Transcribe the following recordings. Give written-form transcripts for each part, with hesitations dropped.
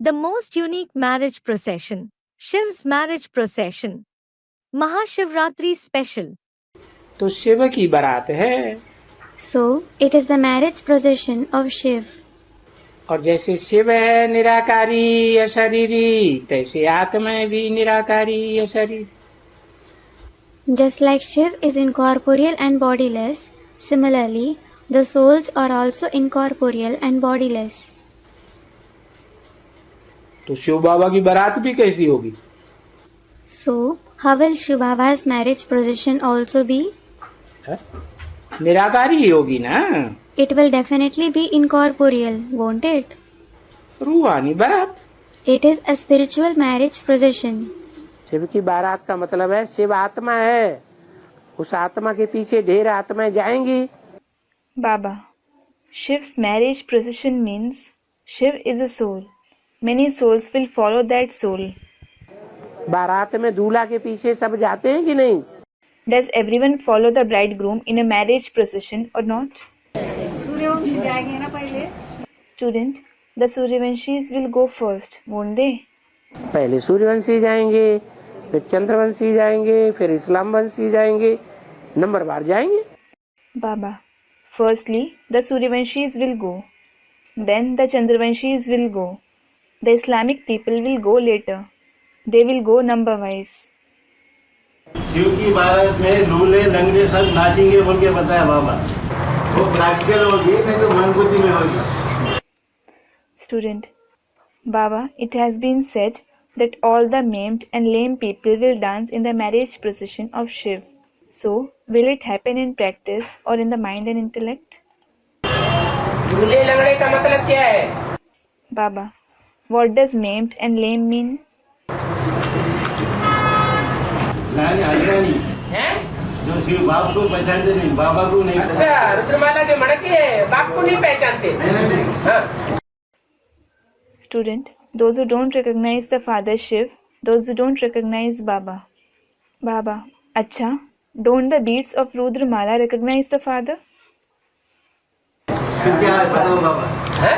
The most unique marriage procession. Shiv's marriage procession. Mahashivratri special. तो शिव की बारात है। So, it is the marriage procession of Shiv. और जैसे शिव है निराकारी अशरीरी, तैसे आत्मा भी निराकारी अशरीरी। Just like Shiv is incorporeal and bodiless, similarly, the souls are also incorporeal and bodiless. तो शिव बाबा की बारात भी कैसी होगी? So, how will Shiv Baba's marriage procession also be? निराकारी ही होगी ना। It will definitely be incorporeal, won't it? रूहानी बारात। It is a spiritual marriage procession. Shiv की बारात का मतलब है शिव आत्मा है, उस आत्मा के पीछे ढेर आत्माएं जाएंगी। Baba, Shiv's marriage procession means Shiv is a soul. Many souls will follow that soul. बारात में दूल्हा के पीछे सब जाते हैं कि नहीं? Does everyone follow the bridegroom in a marriage procession or not? Suryavanshi जाएंगे ना पहले। Student, the Suryavanshis will go first, won't they? पहले सूर्यवंशी जाएंगे, फिर चंद्रवंशी जाएंगे, फिर इस्लाम वंशी जाएंगे, नंबरवार जाएंगे। Baba, firstly, the Suryavanshis will go. Then the Chandravanshis will go. The Islamic people will go later. They will go number wise. Shiv की बारात में लूले लंगड़े सब नाचेंगे बोल के बताया बाबा। वो प्रैक्टिकल होगी नहीं तो मन बुद्धि में होगी। Student, Baba, it has been said that all the maimed and lame people will dance in the marriage procession of Shiv. So, will it happen in practice or in the mind and intellect? दूल्हे लंगड़े का मतलब क्या है? Baba, what does maimed and lame mean? अज्ञानी हैं? जो शिव बाप को पहचानते नहीं, बाबा को नहीं। अच्छा, रुद्रमाला के मणके बाप को नहीं पहचानते। हाँ। Student, those who don't recognize the father Shiv, those who don't recognize Baba. Baba, acha, don't the beads of Rudramala recognize the father? फिर क्या है बताओ बाबा। हैं?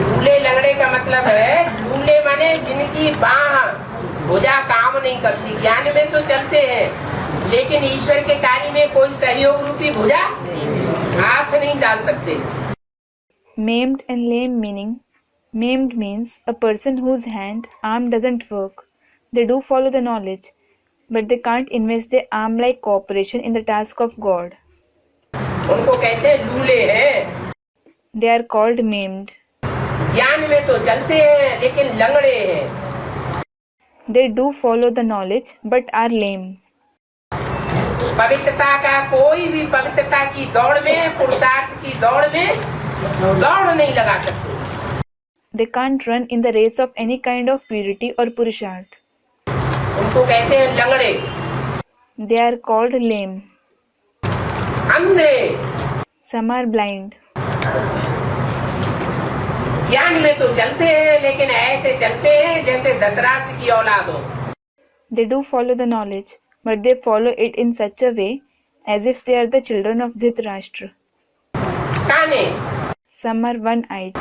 दूल्हे लंगड़े का मतलब है, दूल्हे माने जिनकी बाह भुजा काम नहीं करती। ज्ञान में तो चलते हैं, लेकिन ईश्वर के कार्य में कोई सहयोग रूपी भुजा हाथ नहीं डाल सकते। Maimed and lame meaning, maimed means a person whose hand, arm doesn't work. They do follow the knowledge, but they can't invest their arm-like cooperation in the task of God. उनको कहते हैं लूले हैं। They are called maimed. ज्ञान में तो चलते हैं, लेकिन लंगड़े हैं। They do follow the knowledge, but are lame. पवित्रता का कोई भी पवित्रता की दौड़ में, पुरुषार्थ की दौड़ में दौड़ नहीं लगा सकते। They can't run in the race of any kind of purity or purusharth. उनको कहते हैं लंगड़े। They are called lame. अंधे। Some are blind. ज्ञान में तो चलते हैं, लेकिन ऐसे चलते हैं जैसे धतराष्ट्र की औलाद हो। They do follow the knowledge, but they follow it in such a way as if they are the children of Dhritarashtra. काने। Some are one-eyed.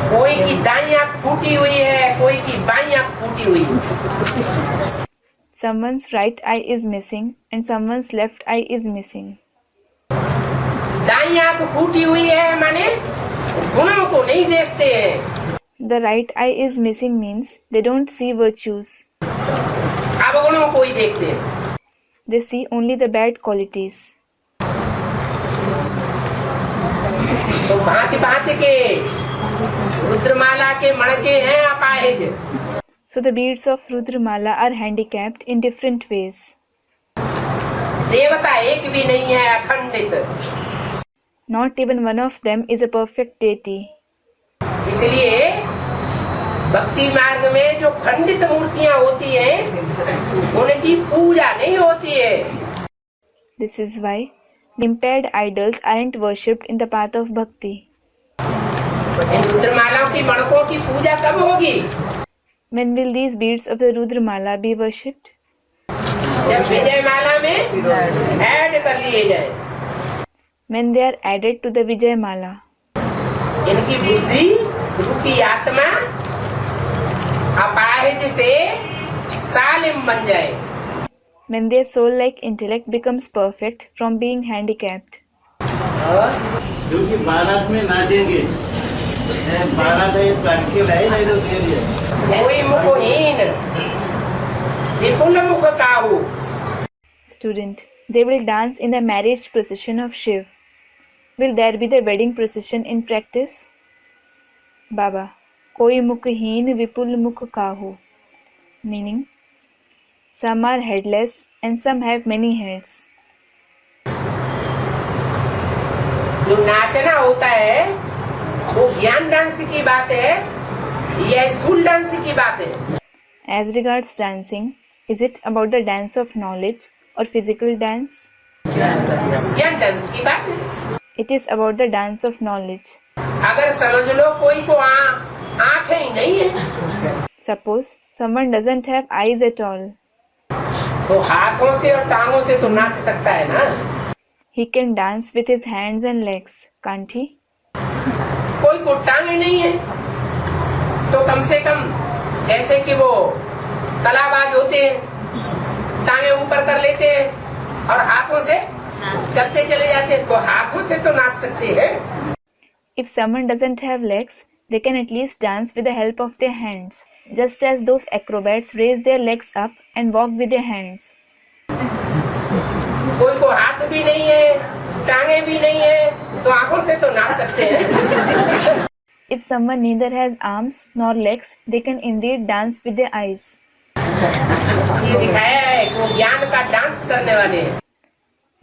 कोई की दाईं आंख फूटी हुई है, कोई की बाईं आंख फूटी हुई है। Someone's right eye is missing and someone's left eye is missing. दाईं आंख फूटी हुई है माने गुणों को नहीं देखते हैं। The right eye is missing means they don't see virtues. अवगुणों को ही देखते हैं। They see only the bad qualities. तो भांति भांति के रुद्रमाला के मणके हैं अपाहिज। So the beads of Rudramala are handicapped in different ways. देवता एक भी नहीं है अखंडित। Not even one of them is a perfect deity. इसलिए भक्ति मार्ग में जो खंडित मूर्तियां होती हैं, उनकी पूजा नहीं होती है। This is why the impaired idols aren't worshipped in the path of bhakti. इन रुद्रमालाओं की मणकों की पूजा कब होगी? When will these beads of the Rudramala be worshipped? जब विजय माला में ऐड कर लिए जाए। When they are added to the Vijay Mala. इनकी बुद्धि रूपी आत्मा अपाहिज से सालिम बन जाए। When their soul-like intellect becomes perfect from being handicapped. क्योंकि बारात में नाचेंगे, बारात है प्रैक्टिकल है, नहीं तो दे दिया। कोई मुखहीन विपुल मुख काहू। Student, they will dance in the marriage procession of Shiv. Will there be the wedding procession in practice? Baba, koi mukhheen vipul mukh kahu. Meaning, some are headless and some have many heads. जो नाचना होता है वो ज्ञान dance की बात है या स्थूल डांस की बात है? As regards dancing, is it about the dance of knowledge or physical dance? ज्ञान डांस की बात है। It is about the dance of knowledge. अगर समझ लो कोई को आंखें ही नहीं है, Suppose someone doesn't have eyes at all. तो हाथों से और टांगों से तो नाच सकता है ना। He can dance with his hands and legs, can't he? कोई को टांगे नहीं है तो कम से कम जैसे कि वो कलाबाज होते हैं, टांगे ऊपर कर लेते हैं और हाथों से चलते चले जाते हैं, तो हाथों से तो नाच सकते हैं। If someone doesn't have legs, they can at least dance with the help of their hands, just as those acrobats raise their legs up and walk with their hands. कोई को हाथ भी नहीं है, टांगे भी नहीं है, तो आंखों से तो नाच सकते हैं। If someone neither has arms nor legs, they can indeed dance with their eyes. ये दिखाया है कि वो ज्ञान का डांस करने वाले हैं।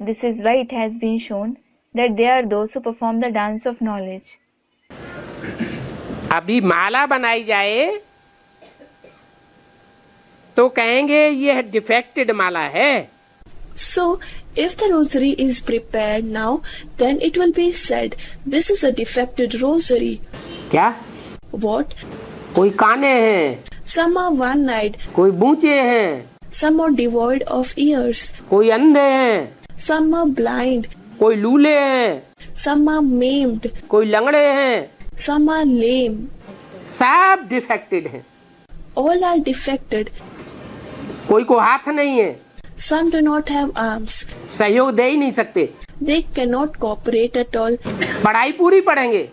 This is why it has been shown that they are those who perform the dance of knowledge. अभी माला बनाई जाए तो कहेंगे ये डिफेक्टेड माला है। So, if the rosary is prepared now, then it will be said, this is a defected rosary. क्या? What? कोई काने हैं, Some are one-eyed, कोई बूचे हैं, some are devoid of ears, कोई अंधे हैं, some are blind, कोई लूले हैं, some are maimed, कोई लंगड़े हैं, some are lame. सब डिफेक्टेड हैं। All are defected. कोई को हाथ नहीं है, Some do not have arms. सहयोग दे ही नहीं सकते। They cannot cooperate at all. पढ़ाई पूरी पढ़ेंगे,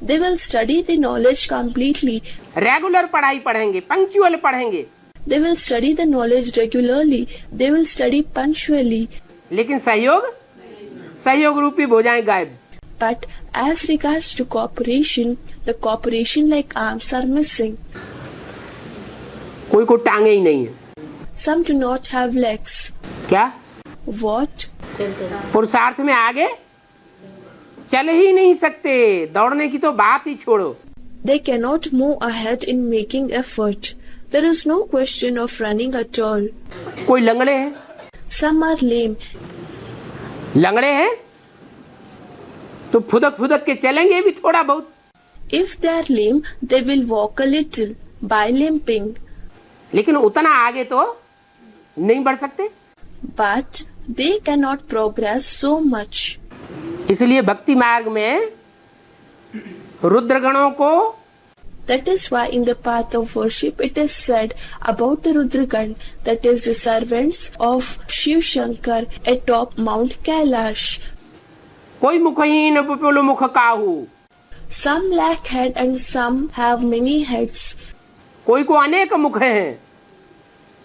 They will study the knowledge completely. Regular पढ़ाई पढ़ेंगे, पंक्चुअल पढ़ेंगे, They will study the knowledge regularly. They will study punctually. लेकिन सहयोग रूपी भुजाएं गायब। But as regards to cooperation, the cooperation like arms are missing. कोई को टांगे ही नहीं है। Some do not have legs. क्या? What? पुरुषार्थ में आगे चल ही नहीं सकते, दौड़ने की तो बात ही छोड़ो। They cannot move ahead in making effort. There is no question of running at all. कोई लंगड़े हैं, Some are lame. लंगड़े हैं तो फुदक के चलेंगे भी थोड़ा बहुत। If they are lame, they will walk a little by limping. लेकिन उतना आगे तो नहीं बढ़ सकते। But they cannot progress so much. इसलिए भक्ति मार्ग में रुद्रगणों को That is why in the path of worship it is said about the Rudragan, that is the servants of Shiv Shankar atop Mount Kailash. कोई मुखहीन विपुल मुख काहू, Some lack head and some have many heads. कोई को अनेक मुख हैं,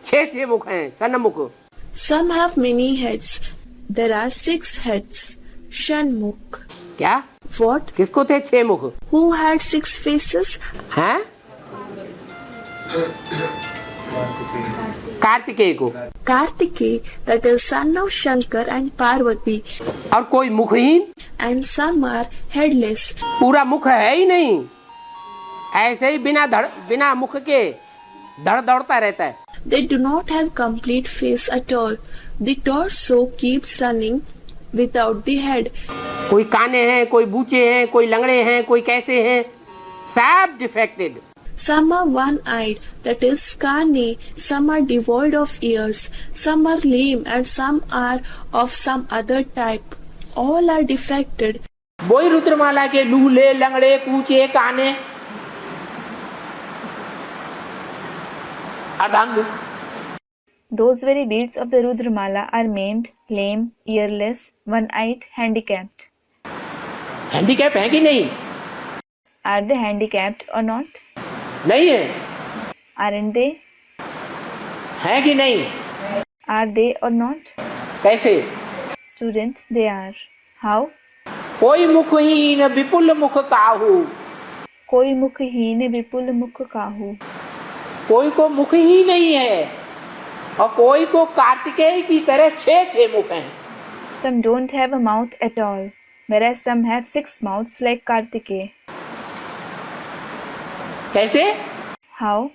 6 मुख हैं, सन्मुख। Some have many heads. There are 6 heads. Shanmukh. क्या? What? किसको थे 6 मुख? Who had 6 faces? हैं? कार्तिकेय को। Kartikeya, that is son of Shankar and Parvati. और कोई मुखहीन, And some are headless. पूरा मुख है ही नहीं, ऐसे ही बिना मुख के दौड़ता रहता है। They do not have complete face at all. The torso keeps running without the head. कोई काने हैं, कोई बूचे हैं, कोई लंगड़े हैं, कोई कैसे हैं, सब defected. Some are one-eyed, that is carne. Some are devoid of ears. Some are lame and some are of some other type. All are defected. वही रुद्रमाला के लूले लंगड़े कूचे काने अर्धांग। Those very beads of the Rudramala are maimed, lame, earless, one-eyed, handicapped. Handicap है कि नहीं? Are they handicapped or not? नहीं है। Aren't they? है कि नहीं? Are they or not? कैसे? Student, they are. How? कोई मुखहीन विपुल मुख काहू। कोई मुखहीन विपुल मुख काहू। कोई को मुख ही नहीं है और कोई को कार्तिकेय की तरह 6 मुख हैं। Some don't have a mouth at all, whereas some have 6 mouths like Kartikeya. कैसे? How?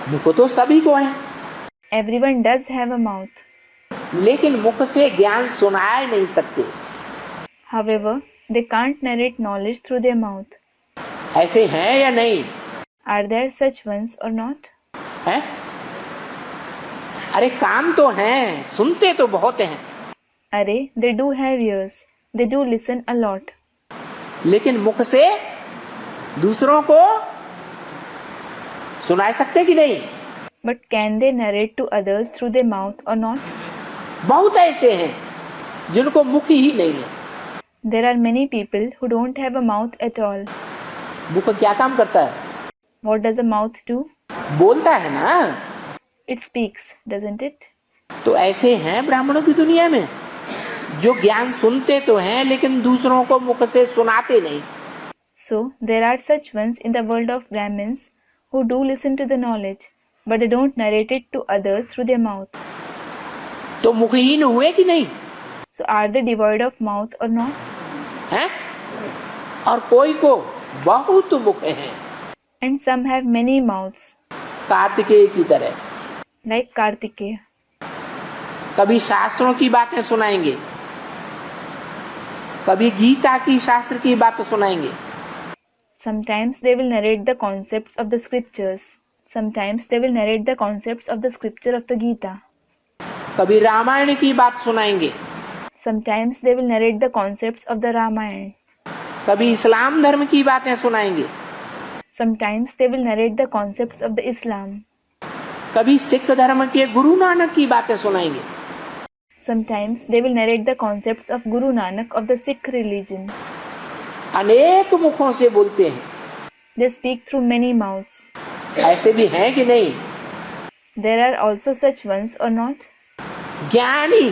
मुख तो सभी को है, Everyone does have a mouth. लेकिन मुख से ज्ञान सुनाए नहीं सकते। However, they can't narrate knowledge through their mouth. ऐसे हैं या नहीं? Are there such ones or not? है? अरे काम तो हैं, सुनते तो बहुत हैं, Arey, they do have ears. They do listen a lot. लेकिन मुख से दूसरों को सुना सकते कि नहीं? But can they narrate to others through their mouth or not? बहुत ऐसे हैं जिनको मुख ही नहीं है। There are many people who don't have a mouth at all. मुख क्या काम करता है? What does a mouth do? बोलता है ना। It speaks, doesn't it? तो ऐसे हैं ब्राह्मणों की दुनिया में जो ज्ञान सुनते तो हैं लेकिन दूसरों को मुख से सुनाते नहीं। So, there are such ones in the world of Brahmins who do listen to the knowledge, but they don't narrate it to others through their mouth. तो मुखहीन हुए कि नहीं? So, are they devoid of mouth or not? हैं? और कोई को बहुत मुख हैं, And some have many mouths, Kartikeya की तरह। like Kartikeya. कभी शास्त्रों की बातें सुनाएंगे, कभी गीता की शास्त्र की बात सुनाएंगे, Sometimes they will narrate the concepts of the scriptures. Sometimes they will narrate the concepts of the scripture of the Gita. कभी रामायण की बात सुनाएंगे, Sometimes they will narrate the concepts of the Ramayana. कभी इस्लाम धर्म की बातें सुनाएंगे, Sometimes they will narrate the concepts of the Islam. कभी सिख धर्म के गुरु नानक की बातें सुनाएंगे, Sometimes they will narrate the concepts of Guru Nanak of the Sikh religion. अनेक मुखों से बोलते हैं। They speak through many mouths. ऐसे भी हैं कि नहीं? There are also such ones or not? ज्ञानी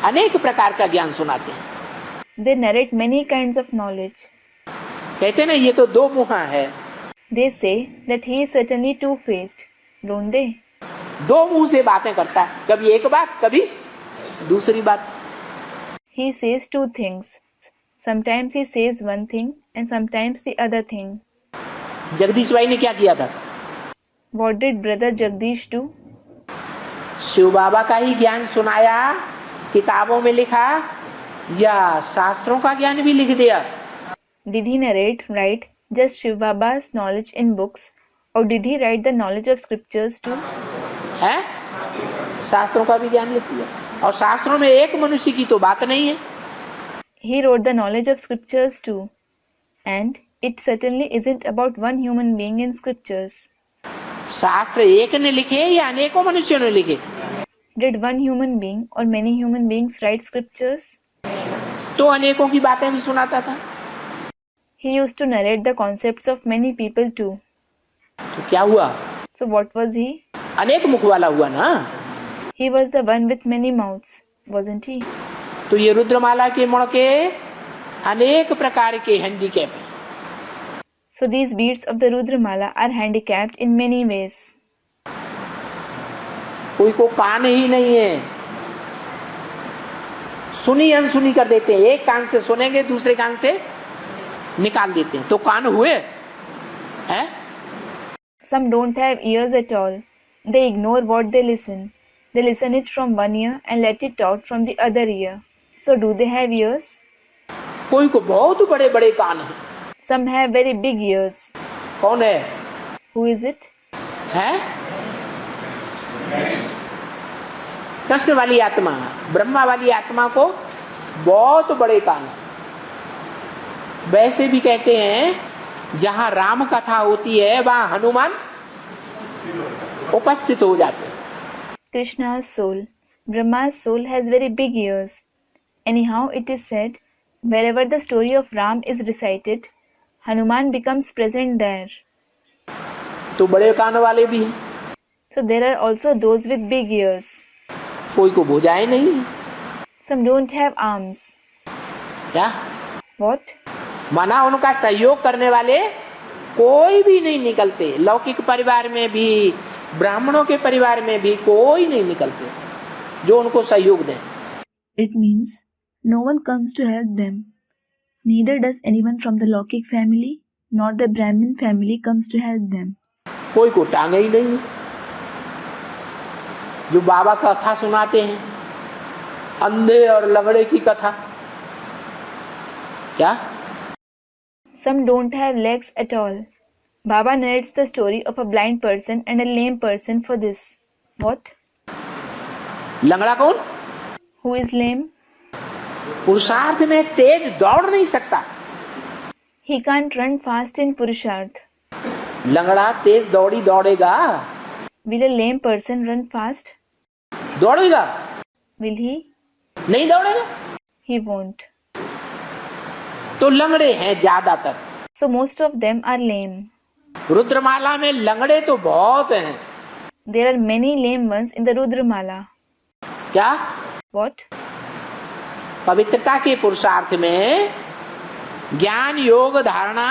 अनेक प्रकार का ज्ञान सुनाते हैं। They narrate many kinds of knowledge. कहते ना ये तो 2 मुहा है। They say that he is certainly two-faced, don't they? 2 मुंह से बातें करता है, कभी एक बात कभी दूसरी बात। He says 2 things. Sometimes he says one thing and sometimes the other thing. Jagdish भाई ने क्या किया था? What did brother Jagdish do? Shiv बाबा का ही ज्ञान सुनाया, किताबों में लिखा, या शास्त्रों का ज्ञान भी लिख दिया? Did he write just Shiv Baba's knowledge in books, or did he write the knowledge of scriptures too? है? शास्त्रों का भी ज्ञान लिख दिया, और शास्त्रों में एक मनुष्य की तो बात नहीं है। He wrote the knowledge of scriptures too, and it certainly isn't about one human being in scriptures. शास्त्र एक ने लिखे या अनेकों मनुष्यों ने लिखे? Did one human being or many human beings write scriptures? तो अनेकों की बातें भी सुनाता था। He used to narrate the concepts of many people too. तो क्या हुआ? So what was he? अनेक मुख वाला हुआ ना। He was the one with many mouths, wasn't he? तो ये रुद्रमाला के मुड़ के अनेक प्रकार के हैंडीकैप हैं। So these beads of the Rudramala are handicapped in many ways. कोई को कान ही नहीं है, सुनी अनसुनी कर देते हैं, एक कान से सुनेंगे दूसरे कान से निकाल देते हैं, तो कान हुए हैं? Some don't have ears at all. They ignore what they listen. They listen it from one ear and let it out from the other ear. So do they have ears? कोई को बहुत बड़े बड़े कान हैं। Some have very big ears. कौन है? Who is it? है? कृष्ण वाली आत्मा, ब्रह्मा वाली आत्मा को बहुत बड़े कान हैं। वैसे भी कहते हैं जहां राम कथा होती है वहां हनुमान उपस्थित हो जाते हैं। Krishna's soul. Brahma's soul has very big ears. Anyhow, it is said, wherever the story of Ram is recited, Hanuman becomes present there. तो बड़े कान वाले भी हैं, So there are also those with big ears. कोई को भुजाएं नहीं है। Some don't have arms. क्या What? माना उनका सहयोग करने वाले कोई भी नहीं निकलते। लौकिक परिवार में भी, ब्राह्मणों के परिवार में भी कोई नहीं निकलते जो उनको सहयोग दें। It means no one comes to help them. Neither does anyone from the Lokik family nor the Brahmin family comes to help them. कोई को टांगे ही नहीं। जो बाबा कथा सुनाते हैं, अंधे और लंगड़े की कथा, क्या Some don't have legs at all. Baba narrates the story of a blind person and a lame person for this. What? लंगड़ा कौन? Who is lame? पुरुषार्थ में तेज दौड़ नहीं सकता। He can't run fast in Purusharth. लंगड़ा तेज दौड़ेगा? Will a lame person run fast? दौड़ेगा? Will he? नहीं दौड़ेगा। He won't. तो लंगड़े हैं ज्यादातर। So most of them are lame. रुद्रमाला में लंगड़े तो बहुत हैं। There are many lame ones in the Rudramala. क्या? What? पवित्रता के पुरुषार्थ में, ज्ञान योग धारणा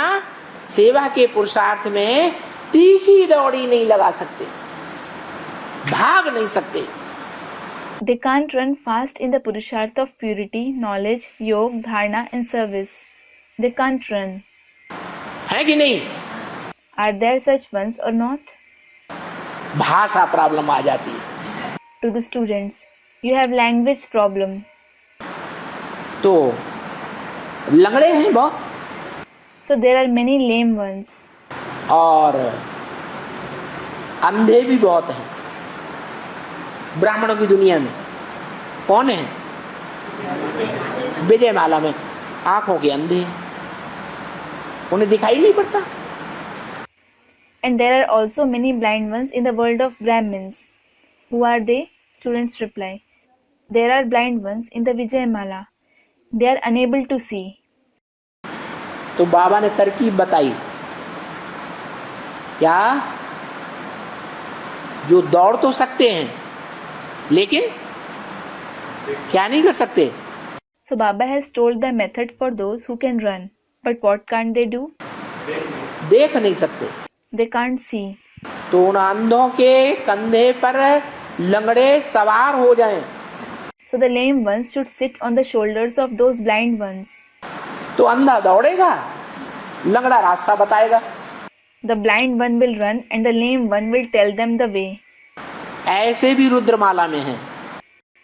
सेवा के पुरुषार्थ में तीखी दौड़ी नहीं लगा सकते, भाग नहीं सकते। They can't run fast in the Purusharth of purity, knowledge, yoga, dharana and service. They can't run. है कि नहीं? Are there such ones or not? भाषा प्रॉब्लम आ जाती है। To the students, you have language problem. तो लंगड़े हैं बहुत, So there are many lame ones. और अंधे भी बहुत हैं। ब्राह्मणों की दुनिया में कौन है? विजयमाला में आंखों के अंधे, उन्हें दिखाई नहीं पड़ता। And there are also many blind ones in the world of Brahmins. Who are they? Students reply. There are blind ones in the Vijayamala. They are unable to see. तो बाबा ने तरकीब बताई, क्या? जो दौड़ तो सकते हैं लेकिन क्या नहीं कर सकते? So Baba has told the method for those who can run. But what can't they do? देख नहीं सकते। They can't see. तो उन अंधों के कंधे पर लंगड़े सवार हो जाएं। So the lame ones should sit on the shoulders of those blind ones. तो अंधा दौड़ेगा, लंगड़ा रास्ता बताएगा। The blind one will run and the lame one will tell them the way. ऐसे भी रुद्रमाला में है।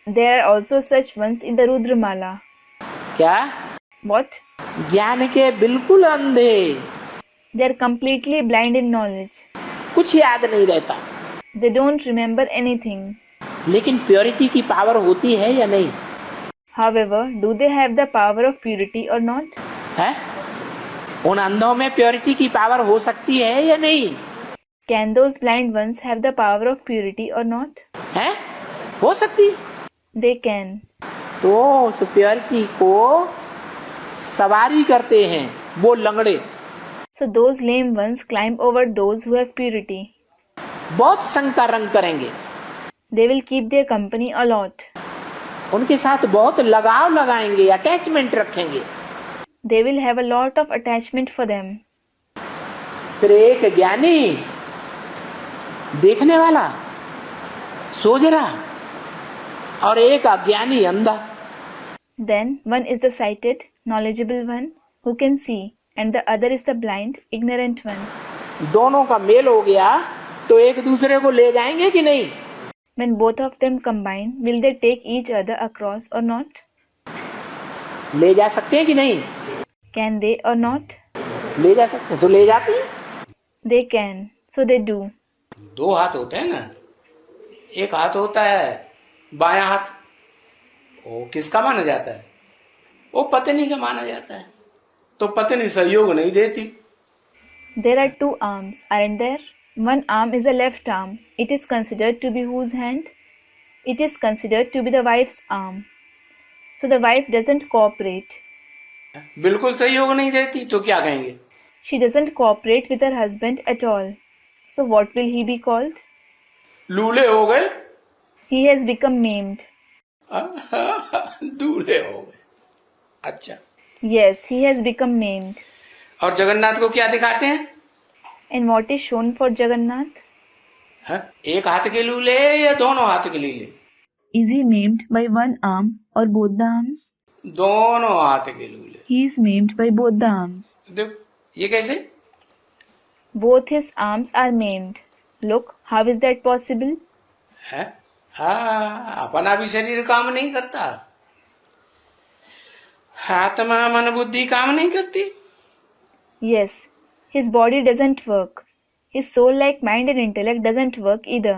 There are also such ones in the Rudramala. क्या? What? ज्ञान के बिल्कुल अंधे, They are completely blind in knowledge. कुछ याद नहीं रहता। They don't remember anything. लेकिन प्योरिटी की पावर होती है या नहीं? However, do they have the power of purity or not? है? उन अंधों में प्योरिटी की पावर हो सकती है या नहीं? Can those blind ones have the power of purity or not? है? हो सकती। They can. तो उस प्योरिटी को सवारी करते हैं वो लंगड़े। So those lame ones climb over those who have purity. बहुत संग का रंग करेंगे, They will keep their company a lot. उनके साथ बहुत लगाव लगाएंगे, अटैचमेंट रखेंगे। They will have a lot of attachment for them. फिर एक ज्ञानी देखने वाला सोजरा और एक अज्ञानी अंधा। Then one is the sighted, knowledgeable one who can see, and the other is the blind, ignorant one. दोनों का मेल हो गया तो एक दूसरे को ले जाएंगे कि नहीं? When both of them combine, will they take each other across or not? ले जा सकते हैं कि नहीं? Can they or not? ले जा सकते हैं तो ले जाते हैं। They can, so they do. दो हाथ होते हैं ना, एक हाथ होता है बायां हाथ, वो किसका माना जाता है? वो पत्नी का माना जाता है। तो पत्नी सहयोग नहीं देती। There are two arms, aren't there? One arm is the left arm. It is considered to be whose hand? It is considered to be the wife's arm. So the wife doesn't cooperate. बिल्कुल सहयोग नहीं देती तो क्या कहेंगे? She doesn't cooperate with her husband at all. So what will he be called? लूले हो गए। He has become maimed. दूल्हे हो गए। अच्छा, Yes, he has become maimed. और जगन्नाथ को क्या दिखाते हैं? And what is shown for Jagannath? हाँ? एक हाथ के लूले या दोनों हाथ के लूले? Is he maimed by one arm or both the arms? दोनों हाथ के लूले। He is maimed by both the arms. देखो ये कैसे? Both his arms are maimed. Look, how is that possible? है? हाँ, अपना भी शरीर काम नहीं करता, आत्मा मन बुद्धि काम नहीं करती। Yes, his body doesn't work. His soul like mind and intellect doesn't work either.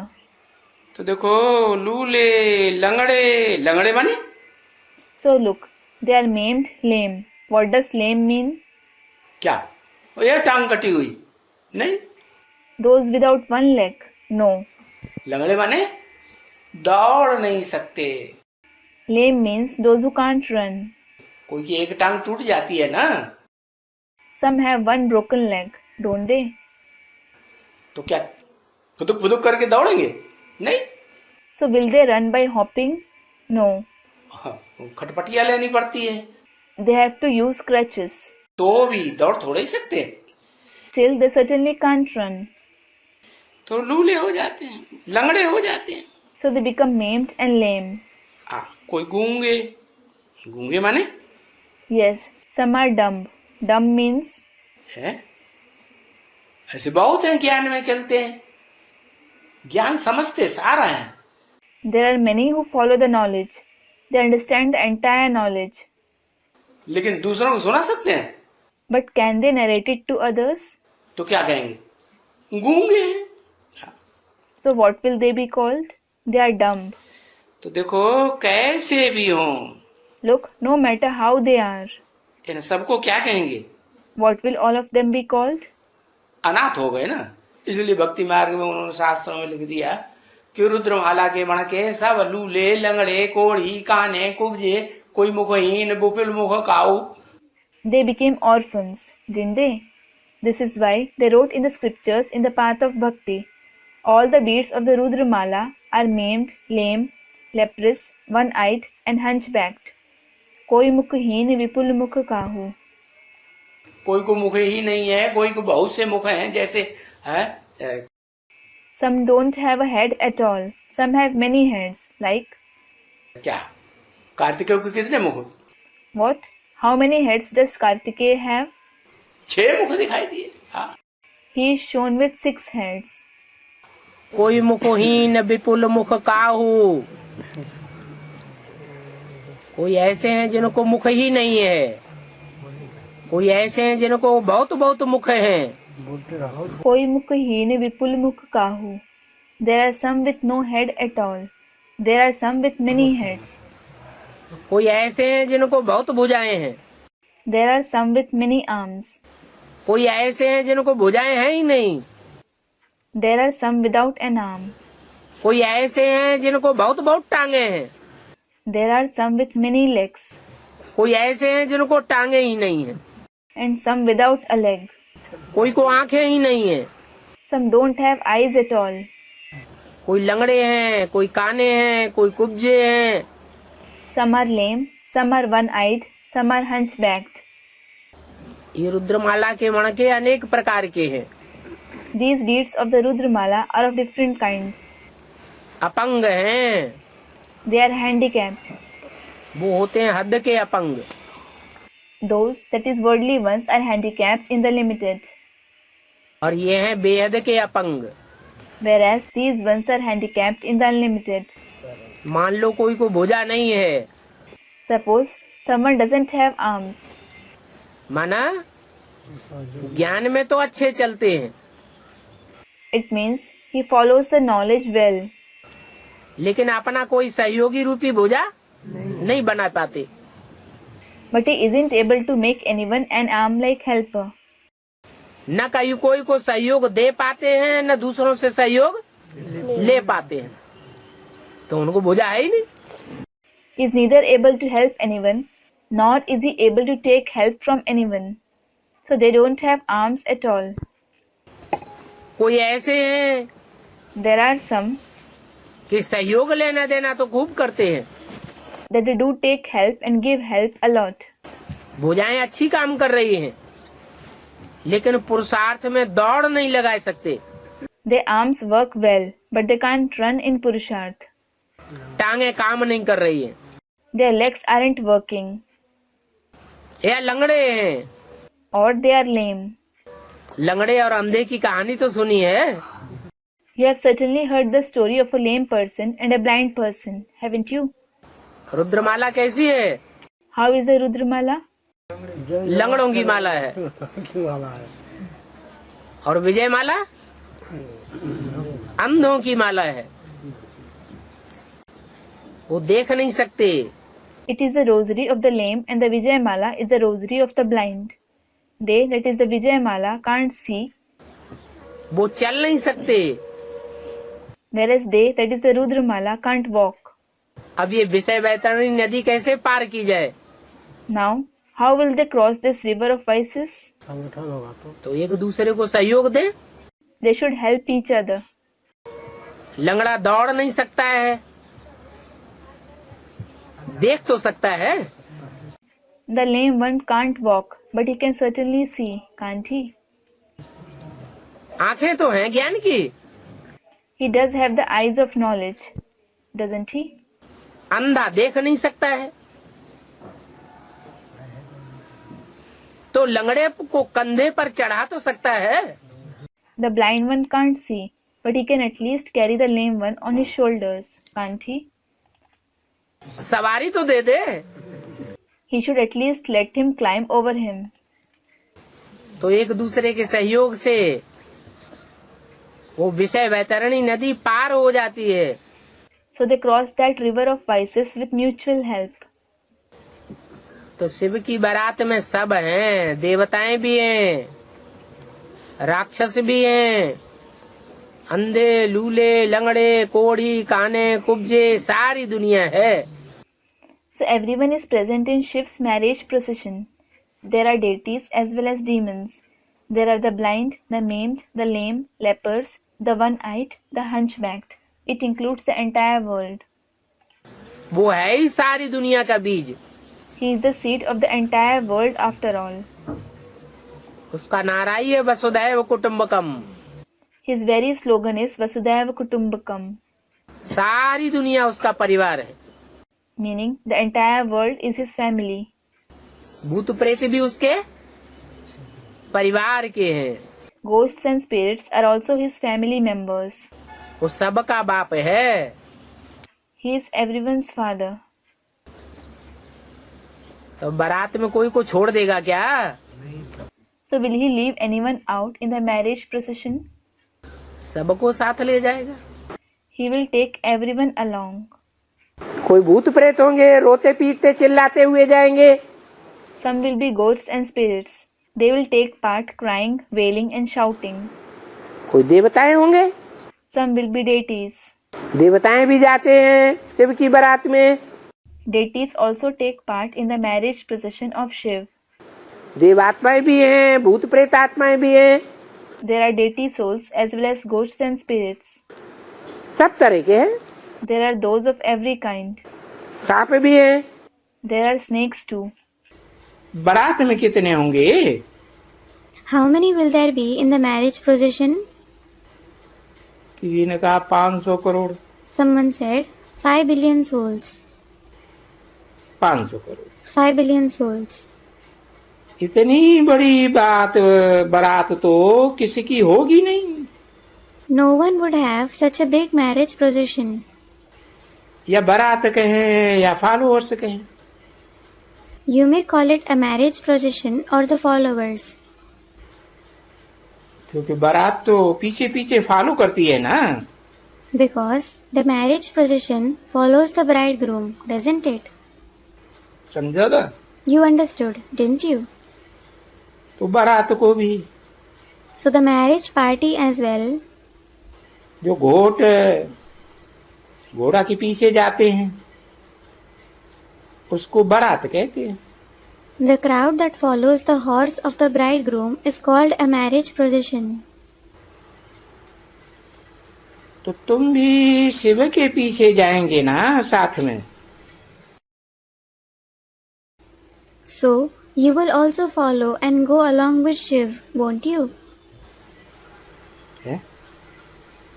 तो देखो लूले लंगड़े, लंगड़े माने? So look, they are maimed, lame. What does lame mean? क्या? ये टांग कटी हुई? नहीं। Those without one leg? No. लंगड़े माने दौड़ नहीं सकते। Lame means those who can't run. कोई की एक टांग टूट जाती है ना, Some have one broken leg, don't they? तो क्या फुदुक फुदुक करके दौड़ेंगे? नहीं। So will they run by hopping? No. हाँ, खटपटियां लेनी पड़ती है। They have to use crutches. तो भी दौड़ थोड़े ही सकते हैं। Still, they certainly can't run. तो लूले हो जाते हैं, लंगड़े हो जाते हैं। So they become maimed and lame. कोई गूंगे, गूंगे माने? Yes, some are dumb. Dumb means है? ऐसे बहुत हैं ज्ञान में चलते हैं, ज्ञान समझते सारा है। there are many who follow the knowledge. They understand the entire knowledge. लेकिन दूसरों को सुना सकते हैं, But can they narrate it to others? तो क्या कहेंगे? गूंगे हैं। So what will they be called? They are dumb. तो देखो कैसे भी हों, Look, no matter how they are, इन सबको क्या कहेंगे? what will all of them be called? अनाथ हो गए ना। इसलिए भक्ति मार्ग में उन्होंने शास्त्रों में लिख दिया कि रुद्रमाला के बण के सब लूले लंगड़े कोढ़ी काने कुब्जे कोई मुखहीन बुपिल मुख काऊ। They became orphans, didn't they? This is why they wrote in the scriptures in the path of bhakti. All the beads of the Rudramala are maimed, lame, leprous, one-eyed and hunchbacked. कोई मुखहीन विपुल मुख काहू। कोई को मुख ही नहीं है, कोई को बहुत से मुख हैं, जैसे है Some don't have a head at all. Some have many heads. Like क्या कार्तिकेय को कितने मुख? what? How many heads does Kartikeya have? 6 मुख दिखाई दिए। हाँ, He is shown with 6 heads. कोई मुखहीन विपुल मुख काहू। कोई ऐसे हैं जिनको मुख ही नहीं है, कोई ऐसे हैं जिनको बहुत बहुत मुख हैं। कोई मुखहीन विपुल मुख काहू। There are some with no head at all. There are some with many heads. कोई ऐसे हैं जिनको बहुत भुजाएं हैं, There are some with many arms. कोई ऐसे हैं जिनको भुजाएं हैं ही नहीं। There are some without an arm. कोई ऐसे हैं जिनको बहुत बहुत टांगे हैं, There are some with many legs. कोई ऐसे हैं जिनको टांगे ही नहीं है, And some without a leg. कोई को आंखें ही नहीं है, Some don't have eyes at all. कोई लंगड़े हैं, कोई काने हैं, कोई कुब्जे हैं। Some are lame, some are one-eyed, some are hunchbacked. ये रुद्रमाला के मण के अनेक प्रकार के हैं। These beads of the Rudramala are of different kinds. अपंग हैं, They are handicapped. वो होते हैं हद के अपंग। Those, that is worldly ones, are handicapped in the limited. और ये हैं बेहद के अपंग। Whereas these ones are handicapped in the unlimited. मान लो कोई को भुजा नहीं है, Suppose someone doesn't have arms. माना ज्ञान में तो अच्छे चलते हैं, It means he follows the knowledge well. लेकिन अपना कोई सहयोगी रूपी भुजा नहीं बना पाते। but he isn't able to make anyone an arm-like helper. न कहीं कोई को सहयोग दे पाते हैं, न दूसरों से सहयोग ले पाते हैं, तो उनको भुजा है ही नहीं. He is neither able to help anyone, nor is he able to take help from anyone. So they don't have arms at all. कोई ऐसे हैं There are some कि सहयोग लेना देना तो खूब करते हैं, that they do take help and give help a lot. भुजाएं अच्छी काम कर रही हैं, लेकिन पुरुषार्थ में दौड़ नहीं लगा सकते. Their arms work well, but they can't run in Purusharth. टांगे काम नहीं कर रही हैं. Their legs aren't working, या लंगड़े हैं. or they are lame. लंगड़े और अंधे की कहानी तो सुनी है. You have certainly heard the story of a lame person and a blind person, haven't you? रुद्रमाला कैसी है? How is a Rudramala? लंगड़ों की माला है. और विजय माला अंधों की माला है. वो देख नहीं सकते. It is the rosary of the lame and the Vijayamala is the rosary of the blind. They, that is the Vijayamala, can't see, वो चल नहीं सकते. whereas they, that is the Rudramala, can't walk. अब ये विषय वैतरणी नदी कैसे पार की जाए? Now, how will they cross this river of vices? तो एक दूसरे को सहयोग दे. They should help each other. लंगड़ा दौड़ नहीं सकता है, देख तो सकता है. The lame one can't walk, but he can certainly see, can't he? आंखें तो हैं ज्ञान की. He does have the eyes of knowledge, doesn't he? अंधा देख नहीं सकता है, तो लंगड़े को कंधे पर चढ़ा तो सकता है. The blind one can't see, but he can at least carry the lame one on his shoulders, can't he? सवारी तो दे दे. He should at least let him climb over him. तो एक दूसरे के सहयोग से वो विषय वैतरणी नदी पार हो जाती है. So they cross that river of vices with mutual help. तो शिव की बारात में सब हैं, देवताएं भी हैं, राक्षस भी हैं, अंधे लूले लंगड़े कोढ़ी काने कुब्जे सारी दुनिया है. So everyone is present in Shiv's marriage procession. There are deities as well as demons. There are the blind, the maimed, the lame, lepers, the one-eyed, the hunchbacked. It includes the entire world. वो है ही सारी दुनिया का बीज. He is the seed of the entire world after all. उसका नारा ही है वसुधैव कुटुम्बकम. His very slogan is Vasudhaiva Kutumbakam, सारी दुनिया उसका परिवार है. meaning the entire world is his family. भूत प्रेत भी उसके परिवार के हैं. Ghosts and spirits are also his family members. वो सबका बाप है. He is everyone's father. तो बारात में कोई को छोड़ देगा क्या? So will he leave anyone out in the marriage procession? सबको साथ ले जाएगा. He will take everyone along. कोई भूत प्रेत होंगे, रोते पीटते चिल्लाते हुए जाएंगे. Some will be ghosts and spirits. They will take part crying, wailing and shouting. कोई देवताएं होंगे. Some will be deities. देवताएं भी जाते हैं शिव की बारात में. Deities also take part in the marriage procession of Shiv. देवात्माएं भी हैं, भूत प्रेत आत्माएं भी हैं. There are deity souls as well as ghosts and spirits. सब तरह के हैं. There are those of every kind. सांप भी हैं. There are snakes too. बारात में कितने होंगे? How many will there be in the marriage procession? किसी ने कहा 500 crore. Someone said 5 billion souls. 500 crore. 5 billion souls. इतनी बड़ी बारात तो किसी की होगी नहीं. No one would have such a big marriage procession. या बारात कहें या फॉलोअर्स कहें. You may call it a marriage procession or the followers. क्योंकि बारात तो पीछे पीछे फॉलो करती है ना. Because the marriage procession follows the bridegroom, doesn't it? समझा था? You understood, didn't you? तो बारात को भी, So the marriage party as well. जो घोड़ा के पीछे जाते हैं उसको बारात कहते हैं। The crowd that follows the horse of the bridegroom is called a marriage procession. तो तुम भी शिव के पीछे जाएंगे ना साथ में। So you will also follow and go along with Shiv, won't you? है?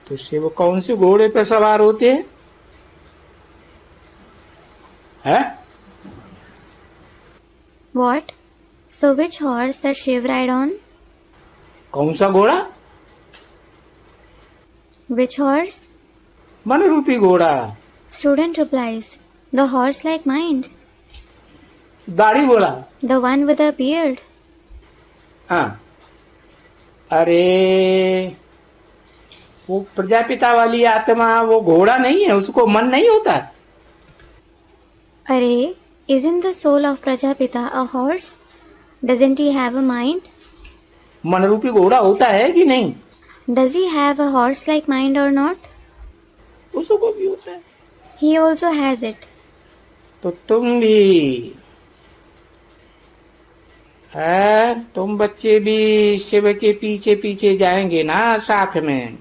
तो शिव कौन से घोड़े पे सवार होते हैं? है? What? So which horse does Shiv ride on? कौन सा घोड़ा? Which horse? मन रूपी घोड़ा। Student replies, the horse-like mind, दाढ़ी बोला। the one with a beard. हाँ, अरे वो प्रजापिता वाली आत्मा वो घोड़ा नहीं है, उसको मन नहीं होता। Arey, isn't the soul of Prajapita a horse? Doesn't he have a mind? मन रूपी घोड़ा होता है कि नहीं? Does he have a horse-like mind or not? उसको भी होता है। He also has it. तो तुम भी है, तुम बच्चे भी शिव के पीछे पीछे जाएंगे ना साथ में।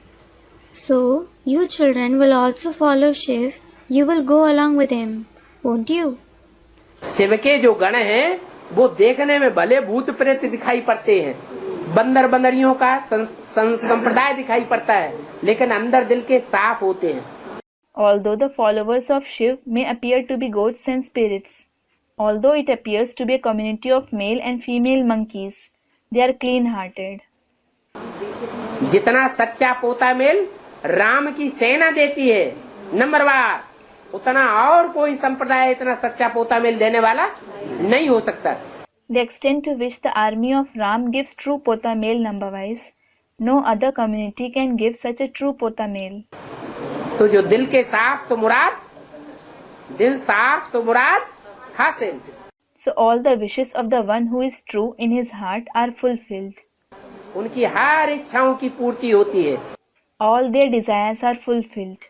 So, you children will also follow Shiv. You will go along with him, won't you? Shiv के जो गण हैं वो देखने में भले भूत प्रेत दिखाई पड़ते हैं, बंदर बंदरियों का संप्रदाय दिखाई पड़ता है, लेकिन अंदर दिल के साफ होते हैं। Although the followers of Shiv may appear to be goats and spirits, although it appears to be a community of male and female monkeys, they are clean-hearted. जितना सच्चा पोता मेल राम की सेना देती है नंबरवार, उतना और कोई संप्रदाय इतना सच्चा पोता मेल देने वाला नहीं हो सकता। The extent to which the army of Ram gives true pota male number-wise, no other community can give such a true pota male. तो जो दिल के साफ तो मुराद, दिल साफ तो मुराद हासिल। So all the wishes of the one who is true in his heart are fulfilled. उनकी हर इच्छाओं की पूर्ति होती है। All their desires are fulfilled.